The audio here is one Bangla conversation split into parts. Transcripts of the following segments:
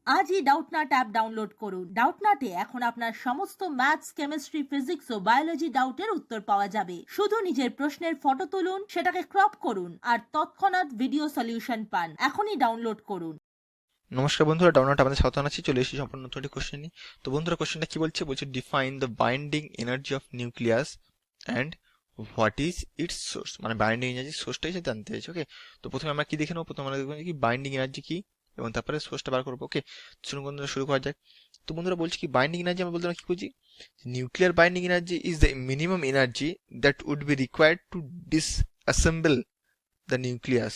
আজই ডাউটনাট অ্যাপ ডাউনলোড করুন। ডাউটনাটে এখন আপনার সমস্ত ম্যাথস, কেমিস্ট্রি, ফিজিক্স ও বায়োলজি ডাউটের উত্তর পাওয়া যাবে। শুধু নিজের প্রশ্নের ফটো তুলুন, সেটাকে ক্রপ করুন আর তৎক্ষণাৎ ভিডিও সলিউশন পান। এখনই ডাউনলোড করুন। নমস্কার বন্ধুরা, ডাউনলোড আপনাদের স্বাগত জানাচ্ছি। চলে এসেছি সম্পূর্ণ নতুন একটি কোশ্চেন নিয়ে। তো বন্ধুরা, কোশ্চেনটা কি বলছে? Define the binding energy of nucleus and what is it's source. মানে বাইন্ডিং এনার্জি সোর্সটাই সে জানতে চাইছে। ওকে, তো প্রথমে আমরা কি দেখে নেবো? প্রথমে আমরা দেখবো কি বাইন্ডিং এনার্জি কি, এবং তারপরে সোর্সটা বার করবো। ওকে, শুরু বন্ধুরা, শুরু করা যাক। তো বন্ধুরা বলছি কি বাইন্ডিং এনার্জি আমরা বলতে আমরা কি বুঝি? Nuclear binding energy is the minimum energy that would be required to disassemble the nucleus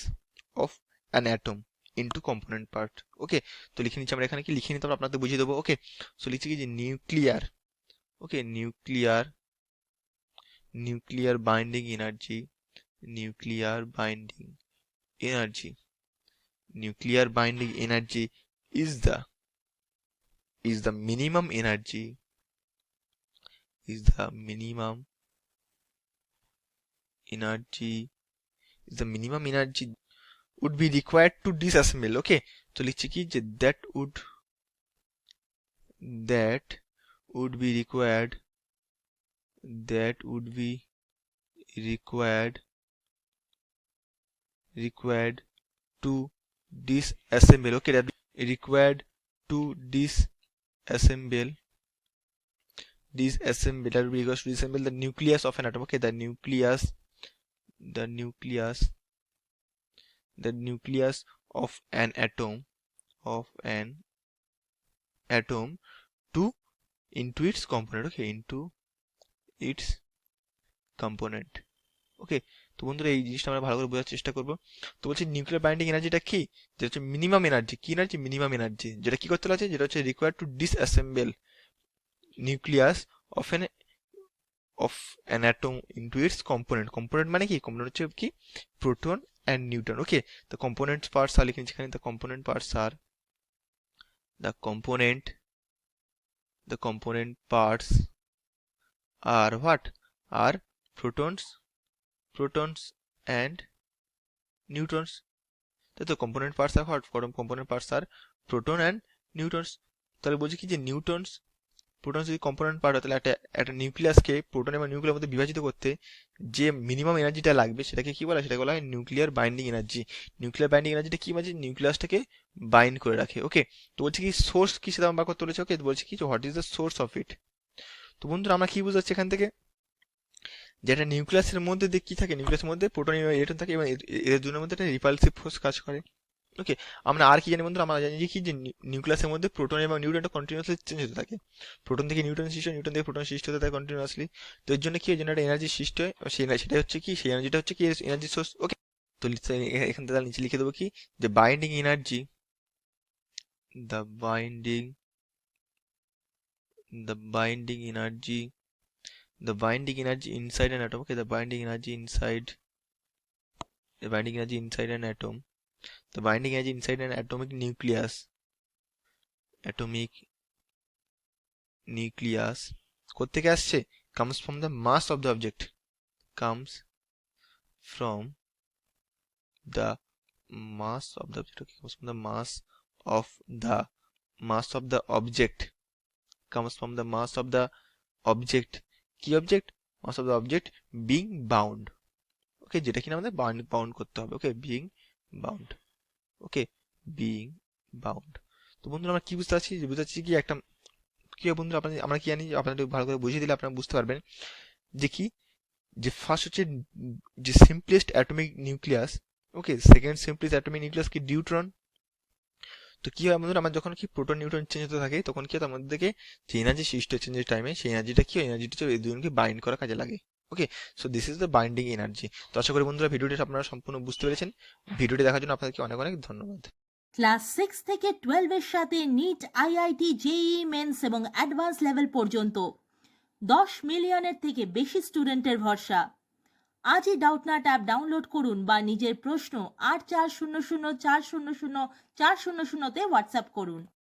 of an atom into component part. Okay, তো লিখে নিচ্ছি আমরা এখানে, কি লিখে নিতে হবে আপনাদের বুঝিয়ে দেবো। ওকে, সো লিখছি কি যে nuclear, okay, nuclear binding energy, nuclear binding energy, nuclear binding energy is the minimum energy, is the minimum energy, is the minimum energy would be required to disassemble. Okay, তো লিখছি কি যে that would be required, that would be required to disassemble. Okay, that required to disassemble, that will be equals to disassemble the nucleus of an atom. Okay, the nucleus of an atom to into its component. Okay, into its component. ওকে, তো বন্ধুরা এই জিনিসটা আমরা ভালো করে বোঝার চেষ্টা করব। তো বলছি নিউক্লিয়ার বাইন্ডিং এনার্জিটা কি, যেটা হচ্ছে মিনিমাম এনার্জি। কি এনার্জি? মিনিমাম এনার্জি, যেটা কি করতে লাগছে, যেটা হচ্ছে required to disassemble nucleus of an atom into its component. Component মানে কি? কম্পোনেন্ট হচ্ছে কি? Proton and neutron. Okay, the component parts are লিখে নিচ্ছি এখানে, the component parts are the component parts are what? Are protons and neutrons. তাই তো, component parts are what? Component parts are proton and neutrons. তাহলে বলছি কি যে নিউট্রনস, প্রোটন যদি কম্পোনেন্ট পার্ট হয়, তাহলে একটা নিউক্লিয়াসকে প্রোটন এবং নিউক্লিয়ার মধ্যে বিভাজিত করতে যে মিনিমাম এনার্জিটা লাগবে সেটাকে কি বলা হয়? সেটাকে বলা হয় nuclear binding energy. Nuclear binding এনার্জিটা কি? মানে নিউক্লিয়াসটাকে বাইন্ড করে রাখে। ওকে, তো বলছি কি সোর্স কি সেটা আমরা করতে বলেছি। ওকে, তো বলছি কি যে what is the source of it. তো বন্ধুরা আমরা কি বুঝাচ্ছি এখান থেকে? যেটা নিউক্লিয়াসের মধ্যে কি থাকে? নিউক্লিয়াসের মধ্যে প্রোটন এবং ইলেকট্রন থাকে, এবং এদের দুটোর মধ্যে একটা রিপালসিভ ফোর্স কাজ করে। ওকে, আমরা আর কি জানি বন্ধুরা? আমরা জানি যে কি যে নিউক্লিয়াসের মধ্যে প্রোটন এবং নিউট্রনটা কন্টিনিউয়াসলি চেঞ্জ হতে থাকে। প্রোটন থেকে নিউট্রন সৃষ্টি হয়, নিউট্রন থেকে প্রোটন সৃষ্টি হতে থাকে কন্টিনিউয়াসলি। তো এর জন্য কি হয়? একটা এনার্জি সৃষ্টি হয়, সেটা হচ্ছে কি? সেই এনার্জিটা হচ্ছে কি? Energy source. ওকে, তো এখান থেকে নিচে লিখে দেবো কি যে binding energy, the binding energy, the binding energy inside an atom. Okay, the binding energy inside an atom, the binding energy inside an atomic nucleus কোত্থেকে আসছে? comes from the mass of the object, comes from the mass of the object. Okay, comes from the mass of the object, comes from the mass of the object. কি object? mass of the object being bound. ওকে, যেটা কিনা আমাদের বাউন্ড করতে হবে। ওকে, বিং বাউন্ড। ওকে, বিং বাউন্ড। তো বন্ধুরা আমরা কি বুঝতে পারছি? বুঝতে কি একটা কি হয় বন্ধুরা, আমরা কি জানি? আপনাদের ভালো করে বুঝিয়ে দিলে আপনারা বুঝতে পারবেন যে কি, যে ফার্স্ট হচ্ছে যে সিম্পলেস্ট অ্যাটমিক নিউক্লিয়াস। ওকে, সেকেন্ড সিম্পলেস্ট অ্যাটমিক নিউক্লিয়াস কি? নিউট্রন। তো কি হয় বন্ধুরা, আমার যখন কি প্রোটন নিউট্রন চেঞ্জ হতে থাকে, তখন কি তার মধ্যে থেকে যে এনার্জি সৃষ্টি হচ্ছে যে টাইমে, সেই এনার্জিটা কি হয়? এনার্জিটা হচ্ছে এই দুজনকে বাইন্ড করা কাজে লাগে। Okay, so this is the binding energy. তো আশা করি বন্ধুরা ভিডিওটি আপনারা সম্পূর্ণ বুঝতে পেরেছেন। ভিডিওটি দেখার জন্য আপনাদেরকে অনেক অনেক ধন্যবাদ। ক্লাস 6 থেকে 12 এর সাথে নিট, আইআইটি, জেইই মেন্স এবং অ্যাডভান্স লেভেল পর্যন্ত 10 মিলিয়নের থেকে বেশি স্টুডেন্টের ভরসা। আজই ডাউটনাট অ্যাপ ডাউনলোড করুন বা নিজের প্রশ্ন 8400400400 তে হোয়াটসঅ্যাপ করুন।